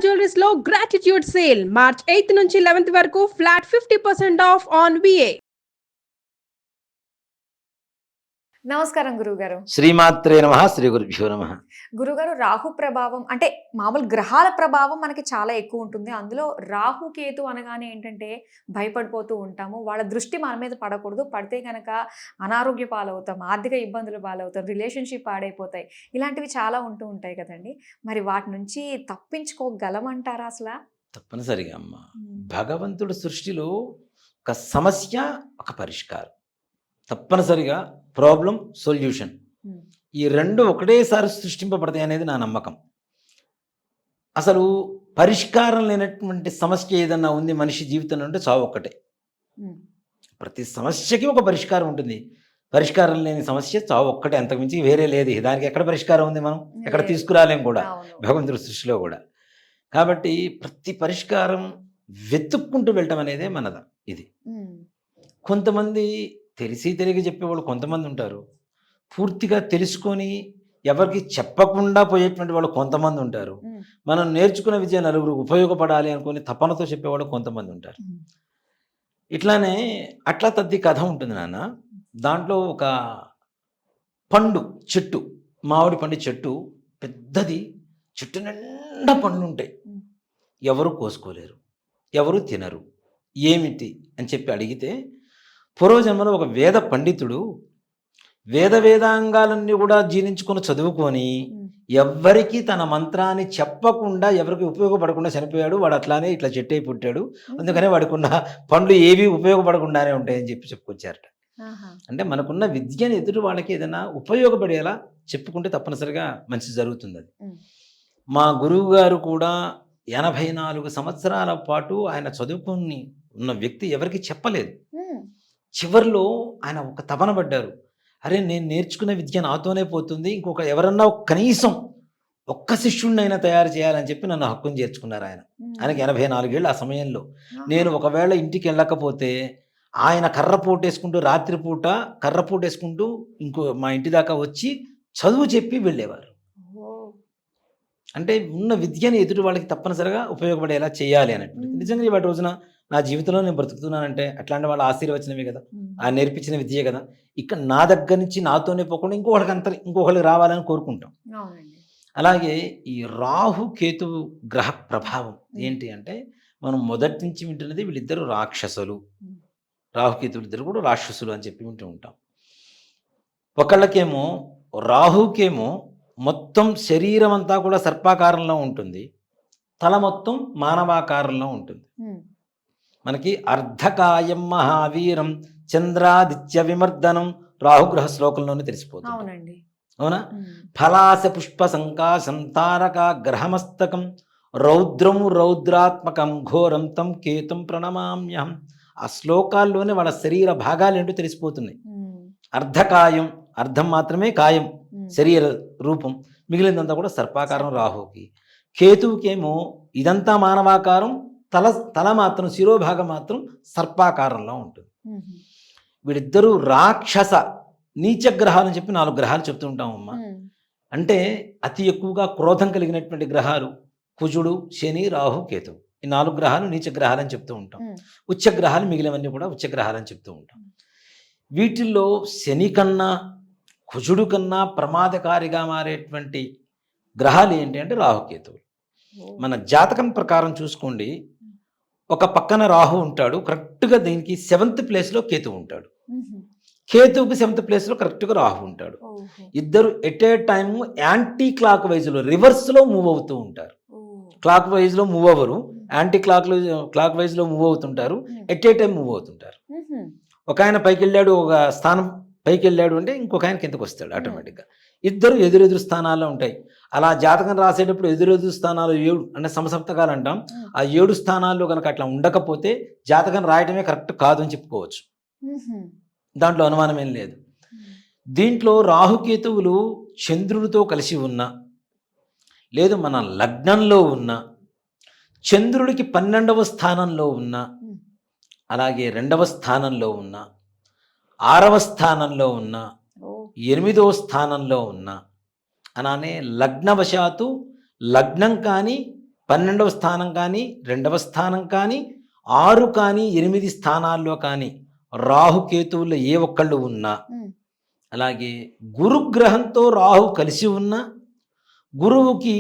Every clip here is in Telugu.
జ్యువెలరీస్ లో గ్రాటిట్యూడ్ సేల్ మార్చ్ 8 నుంచి 11 వరకు ఫ్లాట్ 50% ఆఫ్ ఆన్ విఏ. నమస్కారం గురువుగారు. శ్రీమాత్రే నమః. శ్రీ గురుభ్యో నమః. గురుగారు, రాహు ప్రభావం అంటే మామూలు గ్రహాల ప్రభావం మనకి చాలా ఎక్కువ ఉంటుంది. అందులో రాహు కేతు అనగానే ఏంటంటే భయపడిపోతూ ఉంటాము. వాళ్ళ దృష్టి మన మీద పడకూడదు, పడితే కనుక అనారోగ్య పాలవుతాం, ఆర్థిక ఇబ్బందులు పాలవుతాం, రిలేషన్షిప్ పాడైపోతాయి, ఇలాంటివి చాలా ఉంటూ ఉంటాయి కదండి. మరి వాటి నుంచి తప్పించుకోగలమంటారా అసలు? తప్పనిసరిగా అమ్మ, భగవంతుడి సృష్టిలో ఒక సమస్య, ఒక పరిష్కారం, తప్పనిసరిగా ప్రాబ్లం సొల్యూషన్, ఈ రెండు ఒకటేసారి సృష్టింపబడతాయి అనేది నా నమ్మకం. అసలు పరిష్కారం లేనటువంటి సమస్య ఏదన్నా ఉంది మనిషి జీవితంలో అంటే చావు ఒక్కటే. ప్రతి సమస్యకి ఒక పరిష్కారం ఉంటుంది. పరిష్కారం లేని సమస్య చావు ఒక్కటే, అంతకుమించి వేరే లేదు. దానికి ఎక్కడ పరిష్కారం ఉంది? మనం ఎక్కడ తీసుకురాలేం కూడా భగవంతుడి సృష్టిలో కూడా. కాబట్టి ప్రతి పరిష్కారం వెతుక్కుంటూ వెళ్ళటం అనేదే మనద. ఇది కొంతమంది తెలిసి తెలియక చెప్పేవాళ్ళు కొంతమంది ఉంటారు, పూర్తిగా తెలుసుకొని ఎవరికి చెప్పకుండా పోయేటువంటి వాళ్ళు కొంతమంది ఉంటారు, మనం నేర్చుకున్న విద్య నలుగురికి ఉపయోగపడాలి అనుకుని తపనతో చెప్పేవాళ్ళు కొంతమంది ఉంటారు. ఇట్లానే అట్లా తద్ది కథ ఉంటుంది నాన్న. దాంట్లో ఒక పండు చెట్టు, మామిడి పండు చెట్టు పెద్దది, చెట్టు నిండా పండ్లు ఉంటాయి, ఎవరు కోసుకోలేరు, ఎవరు తినరు. ఏమిటి అని చెప్పి అడిగితే, పూర్వజన్మలో ఒక వేద పండితుడు వేదాంగాలన్నీ కూడా జీర్ణించుకొని చదువుకొని ఎవ్వరికి తన మంత్రాన్ని చెప్పకుండా ఎవరికి ఉపయోగపడకుండా చనిపోయాడు. వాడు అట్లానే ఇట్లా చెట్టై పుట్టాడు, అందుకనే వాడికున్న పండ్లు ఏవి ఉపయోగపడకుండానే ఉంటాయని చెప్పుకొచ్చారట. అంటే మనకున్న విద్యను ఎదుటి వాళ్ళకి ఏదైనా ఉపయోగపడేలా చెప్పుకుంటే తప్పనిసరిగా మంచి జరుగుతుంది. అది మా గురువు గారు కూడా 84 సంవత్సరాల పాటు ఆయన చదువుకుని ఉన్న వ్యక్తి ఎవరికి చెప్పలేదు. చివరిలో ఆయన ఒక తపన పడ్డారు, అరే నేను నేర్చుకున్న విద్య నాతోనే పోతుంది, ఇంకొక ఎవరన్నా కనీసం ఒక్క శిష్యుడినైనా తయారు చేయాలని చెప్పి నన్ను హక్కును చేర్చుకున్నారు. ఆయనకి 84 ఏళ్ళు. ఆ సమయంలో నేను ఒకవేళ ఇంటికి వెళ్ళకపోతే ఆయన కర్రపూట వేసుకుంటూ, రాత్రిపూట కర్రపూట వేసుకుంటూ ఇంకో మా ఇంటి దాకా వచ్చి చదువు చెప్పి వెళ్ళేవారు. అంటే ఉన్న విద్యను ఎదుటి వాళ్ళకి తప్పనిసరిగా ఉపయోగపడేలా చేయాలి అన్నట్టు. నిజంగా ఇవాటి రోజున నా జీవితంలో నేను బ్రతుకుతున్నానంటే అట్లాంటి వాళ్ళ ఆశీర్వచనమే కదా, ఆ నేర్పించిన విద్యే కదా. ఇక్కడ నా దగ్గర నుంచి నాతోనే పోకుండా ఇంకొకరికి రావాలని కోరుకుంటాం. అలాగే ఈ రాహు కేతు గ్రహ ప్రభావం ఏంటి అంటే, మనం మొదటి నుంచి వింటున్నది వీళ్ళిద్దరు రాక్షసులు, రాహుకేతులు ఇద్దరు కూడా రాక్షసులు అని చెప్పి వింటూ ఉంటాం. ఒకళ్ళకేమో రాహుకేమో మొత్తం శరీరం అంతా కూడా సర్పాకారంలో ఉంటుంది, తల మొత్తం మానవాకారంలో ఉంటుంది. మనకి అర్ధకాయం మహావీరం చంద్రాదిత్య విమర్దనం రాహుగ్రహ శ్లోకంలోనే తెలిసిపోతుంది. అవునా? ఫలాస పుష్ప సంకాశం తారక గ్రహమస్తకం రౌద్రం రౌద్రాత్మకం ఘోరం తం కేతుం ప్రణమామ్యహం. ఆ శ్లోకాల్లోనే వాళ్ళ శరీర భాగాలు ఏంటో తెలిసిపోతున్నాయి. అర్ధకాయం, అర్ధం మాత్రమే కాయం శరీర రూపం, మిగిలినంతా కూడా సర్పాకారం రాహుకి. కేతువుకేమో ఇదంతా మానవాకారం, తల మాత్రం శిరోభాగం మాత్రం సర్పాకారంలో ఉంటుంది. వీళ్ళిద్దరూ రాక్షస నీచ గ్రహాలు అని చెప్పి 4 గ్రహాలు చెప్తూ ఉంటామమ్మా. అంటే అతి ఎక్కువగా క్రోధం కలిగినటువంటి గ్రహాలు కుజుడు, శని, రాహు, కేతువు. ఈ 4 గ్రహాలు నీచ గ్రహాలు అని చెప్తూ ఉంటాం. ఉచ్చ గ్రహాలు మిగిలినవన్నీ కూడా ఉచ్చ గ్రహాలు అని చెప్తూ ఉంటాం. వీటిల్లో శని కన్నా కుజుడు కన్నా ప్రమాదకారిగా మారేటువంటి గ్రహాలు ఏంటి అంటే రాహుకేతువులు. మన జాతకం ప్రకారం చూసుకోండి, ఒక పక్కన రాహు ఉంటాడు, కరెక్ట్గా దీనికి 7th ప్లేస్లో కేతువు ఉంటాడు, కేతువుకి 7th ప్లేస్లో కరెక్ట్గా రాహు ఉంటాడు. ఇద్దరు at a time anti clock వైజ్లో రివర్స్లో మూవ్ అవుతూ ఉంటారు. క్లాక్ వైజ్లో మూవ్ అవ్వరు, యాంటీ క్లాక్ వైజ్లో మూవ్ అవుతుంటారు, ఎట్ ఏ టైం మూవ్ అవుతుంటారు. ఒక ఆయన పైకి వెళ్ళాడు, ఒక స్థానం పైకి వెళ్ళాడు అంటే ఇంకొక ఆయన కిందకు వస్తాడు ఆటోమేటిక్గా. ఇద్దరు ఎదురెదురు స్థానాల్లో ఉంటాయి. అలా జాతకం రాసేటప్పుడు ఎదురెదురు స్థానాలు 7 అంటే సమసప్తకాలు అంటాం. ఆ 7 స్థానాల్లో కనుక అట్లా ఉండకపోతే జాతకం రాయటమే కరెక్ట్ కాదు అని చెప్పుకోవచ్చు. దాంట్లో అనుమానం ఏం లేదు. దీంట్లో రాహుకేతువులు చంద్రుడితో కలిసి ఉన్న, లేదు మన లగ్నంలో ఉన్న, చంద్రుడికి 12వ స్థానంలో ఉన్న, అలాగే 2వ స్థానంలో ఉన్న, 6వ స్థానంలో ఉన్న, 8వ స్థానంలో ఉన్న, అలానే లగ్నవశాత్తు లగ్నం కానీ 12వ స్థానం కానీ 2వ స్థానం కానీ 6 కానీ 8 స్థానాల్లో కానీ రాహుకేతువుల్లో ఏ ఒక్కళ్ళు ఉన్నా, అలాగే గురుగ్రహంతో రాహు కలిసి ఉన్నా, గురువుకి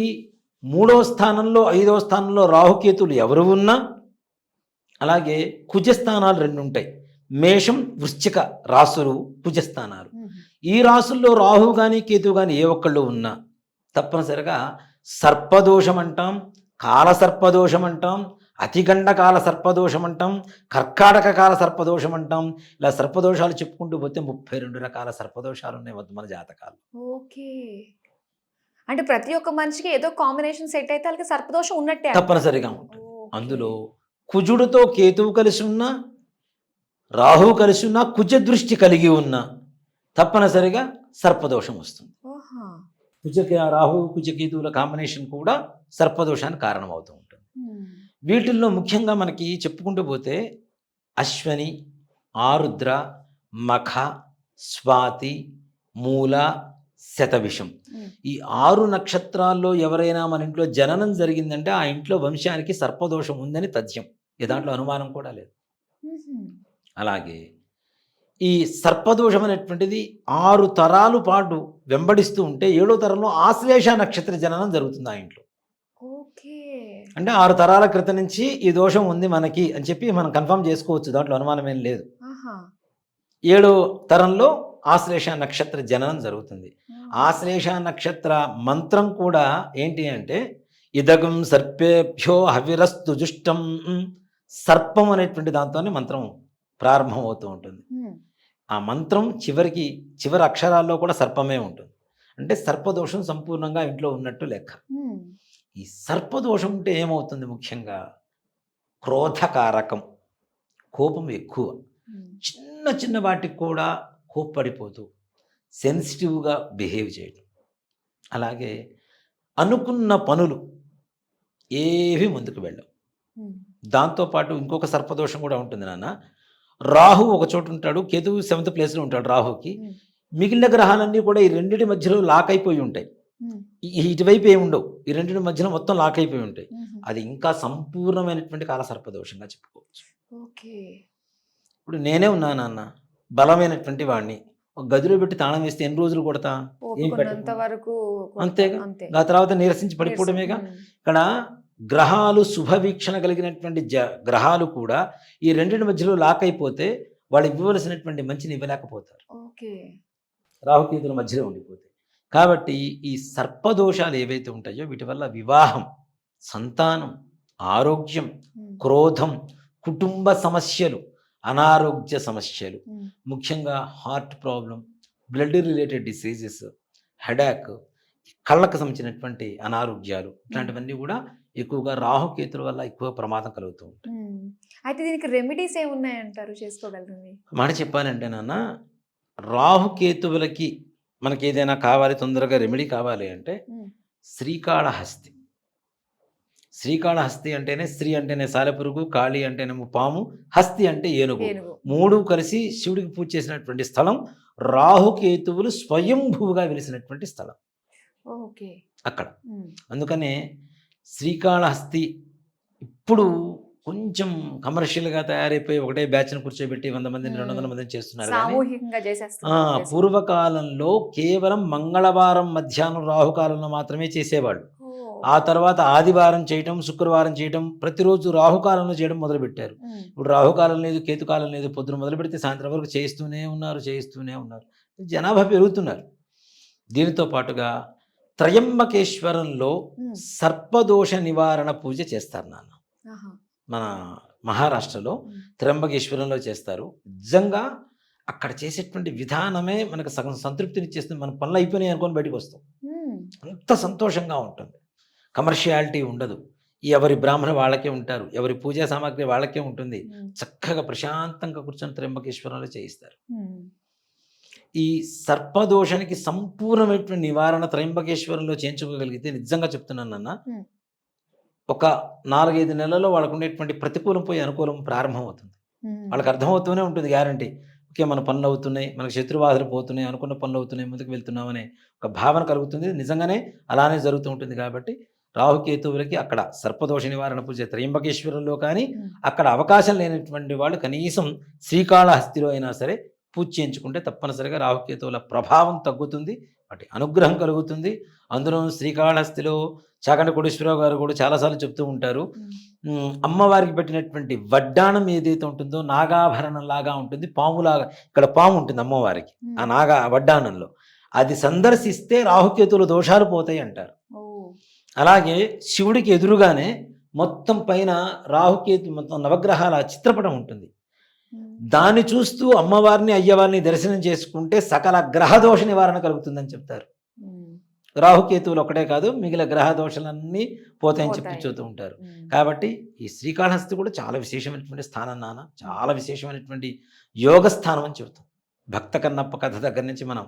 3వ స్థానంలో 5వ స్థానంలో రాహుకేతువులు ఎవరు ఉన్నా, అలాగే కుజస్థానాలు 2 ఉంటాయి. మేషం వృశ్చిక రాసులు కుజస్థానాలు. ఈ రాసుల్లో రాహు కానీ కేతువు కానీ ఏ ఒక్కళ్ళు ఉన్నా తప్పనిసరిగా సర్పదోషం అంటాం, కాల సర్పదోషం అంటాం, అతిగండ కాల సర్పదోషం అంటాం, కర్కాటక కాల సర్పదోషం అంటాం. ఇలా సర్పదోషాలు చెప్పుకుంటూ పోతే 32 రకాల సర్పదోషాలు ఉన్నాయి మన జాతకాలు. ఓకే. అంటే ప్రతి ఒక్క మనిషికి ఏదో కాంబినేషన్ సెట్ అయితే వాళ్ళకి సర్పదోషం ఉన్నట్టే. తప్పనిసరిగా ఉంటుంది. అందులో కుజుడితో కేతువు కలిసి ఉన్నా, రాహువు కలిసి ఉన్నా, కుజ దృష్టి కలిగి ఉన్నా తప్పనిసరిగా సర్పదోషం వస్తుంది. రాహు కుజకేతువుల కాంబినేషన్ కూడా సర్పదోషానికి కారణమవుతూ ఉంటుంది. వీటిల్లో ముఖ్యంగా మనకి చెప్పుకుంటూ పోతే అశ్వని, ఆరుద్ర, మఖ, స్వాతి, మూల, శతవిషం ఈ 6 నక్షత్రాల్లో ఎవరైనా మన ఇంట్లో జననం జరిగిందంటే ఆ ఇంట్లో వంశానికి సర్పదోషం ఉందని తథ్యం. దాంట్లో అనుమానం కూడా లేదు. అలాగే ఈ సర్పదోషం అనేటువంటిది 6 తరాలు పాటు వెంబడిస్తూ ఉంటే 7వ తరంలో ఆశ్లేష నక్షత్ర జననం జరుగుతుంది ఆ ఇంట్లో. అంటే 6 తరాల క్రితం నుంచి ఈ దోషం ఉంది మనకి అని చెప్పి మనం కన్ఫర్మ్ చేసుకోవచ్చు. దాంట్లో అనుమానం ఏం లేదు. 7వ తరంలో ఆశ్లేష నక్షత్ర జననం జరుగుతుంది. ఆశ్లేష నక్షత్ర మంత్రం కూడా ఏంటి అంటే ఇదగం సర్పేభ్యో హవిరస్తు జుష్టం, సర్పం అనేటువంటి దాంతోనే మంత్రం ప్రారంభమవుతూ ఉంటుంది. ఆ మంత్రం చివరి అక్షరాల్లో కూడా సర్పమే ఉంటుంది. అంటే సర్పదోషం సంపూర్ణంగా ఇంట్లో ఉన్నట్టు లెక్క. ఈ సర్పదోషం ఉంటే ఏమవుతుంది? ముఖ్యంగా క్రోధకారకం, కోపం ఎక్కువ, చిన్న చిన్న వాటికి కూడా కోప్పడిపోతూ సెన్సిటివ్గా బిహేవ్ చేయడం, అలాగే అనుకున్న పనులు ఏవి ముందుకు వెళ్ళవు. దాంతోపాటు ఇంకొక సర్పదోషం కూడా ఉంటుంది నాన్న. రాహు ఒక చోటు ఉంటాడు, కేతువు 7th ప్లేస్లో ఉంటాడు రాహుకి. మిగిలిన గ్రహాలన్నీ కూడా ఈ రెండింటి మధ్యలో లాక్ అయిపోయి ఉంటాయి. ఇటువైపు ఏమి ఉండవు, ఈ రెండింటి మధ్యలో మొత్తం లాక్ అయిపోయి ఉంటాయి. అది ఇంకా సంపూర్ణమైనటువంటి కాల సర్పదోషంగా చెప్పుకోవచ్చు. ఇప్పుడు నేనే ఉన్నాను నాన్న, బలమైనటువంటి వాడిని, ఒక గదిలో పెట్టి తాళం వేస్తే ఎన్ని రోజులు కొడతా? ఏం వరకు అంతేగా. ఆ తర్వాత నీరసించి పడిపోవడమేగా. ఇక్కడ గ్రహాలు శుభవీక్షణ కలిగినటువంటి గ్రహాలు కూడా ఈ రెండింటి మధ్యలో లాక్ అయిపోతే వాళ్ళు ఇవ్వవలసినటువంటి మంచిని ఇవ్వలేకపోతారు. రాహుకేతుల మధ్యలో ఉండిపోతాయి. కాబట్టి ఈ సర్పదోషాలు ఏవైతే ఉంటాయో వీటి వల్ల వివాహం, సంతానం, ఆరోగ్యం, క్రోధం, కుటుంబ సమస్యలు, అనారోగ్య సమస్యలు, ముఖ్యంగా heart problem, blood related diseases, headache, కళ్ళకు సంబంధించినటువంటి అనారోగ్యాలు, ఇట్లాంటివన్నీ కూడా ఎక్కువగా రాహుకేతుల వల్ల ఎక్కువ ప్రమాదం కలుగుతూ ఉంటాయి. అయితే దీనికి రెమెడీస్ ఏమున్నాయంటారు చేసుకోగలరు? మాట చెప్పాలంటే నాన్న, రాహుకేతువులకి మనకి ఏదైనా కావాలి, తొందరగా రెమెడీ కావాలి అంటే శ్రీకాళహస్తి. శ్రీకాళహస్తి అంటేనే శ్రీ అంటేనే సాలెపురుగు, కాళి అంటేనేమో పాము, హస్తి అంటే ఏనుగు. 3 కలిసి శివుడికి పూజ చేసినటువంటి స్థలం. రాహుకేతువులు స్వయంభూగా వెలిసినటువంటి స్థలం అక్కడ. అందుకనే శ్రీకాళహస్తి ఇప్పుడు కొంచెం కమర్షియల్గా తయారైపోయి ఒకటే బ్యాచ్ను కూర్చోబెట్టి 100 మందిని 200 మందిని చేస్తున్నారు. పూర్వకాలంలో కేవలం మంగళవారం మధ్యాహ్నం రాహుకాలంలో మాత్రమే చేసేవాళ్ళు. ఆ తర్వాత ఆదివారం చేయటం, శుక్రవారం చేయటం, ప్రతిరోజు రాహుకాలంలో చేయడం మొదలుపెట్టారు. ఇప్పుడు రాహుకాలం లేదు, కేతుకాలం లేదు, పొద్దున మొదలు పెడితే సాయంత్రం వరకు చేస్తూనే ఉన్నారు. జనాభా పెరుగుతున్నారు. దీనితో పాటుగా త్రయంబకేశ్వరంలో సర్పదోష నివారణ పూజ చేస్తారు నాన్న. మన మహారాష్ట్రలో త్రయంబకేశ్వరంలో చేస్తారు. నిజంగా అక్కడ చేసేటువంటి విధానమే మనకు సగం సంతృప్తినిచ్చేస్తుంది. మన పనులు అయిపోయినాయి అనుకొని బయటకు వస్తాం. అంత సంతోషంగా ఉంటుంది. కమర్షియాలిటీ ఉండదు. ఎవరి బ్రాహ్మణ వాళ్ళకే ఉంటారు, ఎవరి పూజా సామాగ్రి వాళ్ళకే ఉంటుంది. చక్కగా ప్రశాంతంగా కూర్చొని త్రయంబకేశ్వరంలో చేయిస్తారు. ఈ సర్పదోషానికి సంపూర్ణమైనటువంటి నివారణ త్రయంబకేశ్వరంలో చేయించుకోగలిగితే నిజంగా చెప్తున్నాను అన్న, ఒక 4-5 నెలల్లో వాళ్ళకు ఉండేటువంటి ప్రతికూలం పోయి అనుకూలం ప్రారంభమవుతుంది. వాళ్ళకి అర్థమవుతూనే ఉంటుంది గ్యారంటీ. ఓకే, మన పనులు అవుతున్నాయి, మనకు శత్రుబాధలు పోతున్నాయి, అనుకున్న పనులు అవుతున్నాయి, ముందుకు వెళ్తున్నామనే ఒక భావన కలుగుతుంది. నిజంగానే అలానే జరుగుతూ ఉంటుంది. కాబట్టి రాహుకేతువులకి అక్కడ సర్పదోష నివారణ పూజ త్రయంబకేశ్వరంలో కానీ అక్కడ అవకాశం లేనటువంటి వాళ్ళు కనీసం శ్రీకాళహస్తిలో అయినా సరే పూజ చేయించుకుంటే తప్పనిసరిగా రాహుకేతువుల ప్రభావం తగ్గుతుంది, వాటి అనుగ్రహం కలుగుతుంది. అందులో శ్రీకాళహస్తిలో చాగంటి కోటేశ్వరరావు గారు కూడా చాలాసార్లు చెప్తూ ఉంటారు, అమ్మవారికి పెట్టినటువంటి వడ్డాణం ఏదైతే ఉంటుందో నాగాభరణం లాగా ఉంటుంది, పాములాగా ఇక్కడ పాము ఉంటుంది అమ్మవారికి ఆ వడ్డాణంలో, అది సందర్శిస్తే రాహుకేతువుల దోషాలు పోతాయి అంటారు. అలాగే శివుడికి ఎదురుగానే మొత్తం పైన రాహుకేతు మొత్తం నవగ్రహాల చిత్రపటం ఉంటుంది, దాన్ని చూస్తూ అమ్మవారిని అయ్యవారిని దర్శనం చేసుకుంటే సకల గ్రహ దోష నివారణ కలుగుతుందని చెప్తారు. రాహుకేతువులు ఒకటే కాదు, మిగిలిన గ్రహ దోషాలన్నీ పోతాయని చెప్పి చూస్తూ ఉంటారు. కాబట్టి ఈ శ్రీకాళహస్తి కూడా చాలా విశేషమైనటువంటి స్థానం నాన్న, చాలా విశేషమైనటువంటి యోగ స్థానం అని చెబుతాం. భక్త కన్నప్ప కథ దగ్గర నుంచి మనం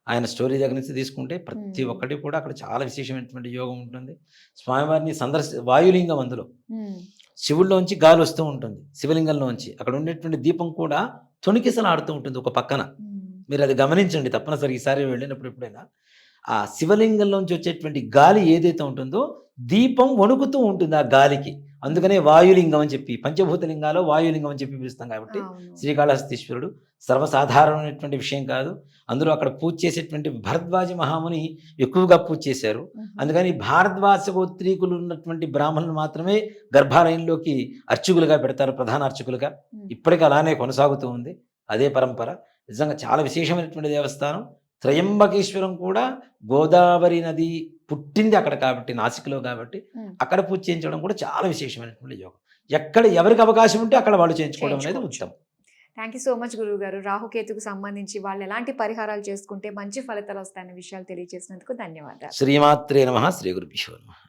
ఆయన స్టోరీ దగ్గర నుంచి తీసుకుంటే ప్రతి ఒక్కటి కూడా అక్కడ చాలా విశేషమైనటువంటి యోగం ఉంటుంది. స్వామివారిని వాయులింగం, అందులో శివుల్లోంచి గాలి వస్తూ ఉంటుంది, శివలింగంలోంచి అక్కడ ఉండేటువంటి దీపం కూడా తొణికిసలాడుతూ ఉంటుంది ఒక పక్కన. మీరు అది గమనించండి తప్పనిసరి ఈసారి వెళ్ళినప్పుడు ఎప్పుడైనా. ఆ శివలింగంలోంచి వచ్చేటువంటి గాలి ఏదైతే ఉంటుందో దీపం వణుకుతూ ఉంటుంది ఆ గాలికి, అందుకనే వాయులింగం అని చెప్పి, పంచభూతలింగాలో వాయులింగం అని చెప్పి పిలుస్తాం. కాబట్టి శ్రీకాళహస్తీశ్వరుడు సర్వసాధారణమైనటువంటి విషయం కాదు. అందులో అక్కడ పూజ చేసేటువంటి భరద్వాజ మహాముని ఎక్కువగా పూజ చేశారు. అందుకని భారద్వాజ గోత్రీకులు ఉన్నటువంటి బ్రాహ్మణులు మాత్రమే గర్భాలయంలోకి అర్చకులుగా పెడతారు, ప్రధాన అర్చకులుగా. ఇప్పటికీ అలానే కొనసాగుతూ ఉంది అదే పరంపర. నిజంగా చాలా విశేషమైనటువంటి దేవస్థానం. త్రయంబకేశ్వరం కూడా గోదావరి నది పుట్టింది అక్కడ కాబట్టి, నాసిక్లో కాబట్టి అక్కడ పూజ చేయించడం కూడా చాలా విశేషమైనటువంటి యోగం. ఎక్కడ ఎవరికి అవకాశం ఉంటే అక్కడ వాళ్ళు చేయించుకోవడం అనేది ఉత్తమం. థ్యాంక్ యూ సో మచ్ గురువు గారు. రాహుకేతుకు సంబంధించి వాళ్ళు ఎలాంటి పరిహారాలు చేసుకుంటే మంచి ఫలితాలు వస్తాయనే విషయాలు తెలియజేసినందుకు ధన్యవాదాలు. శ్రీమాత్రే నమః. శ్రీ గురుభ్యో నమః.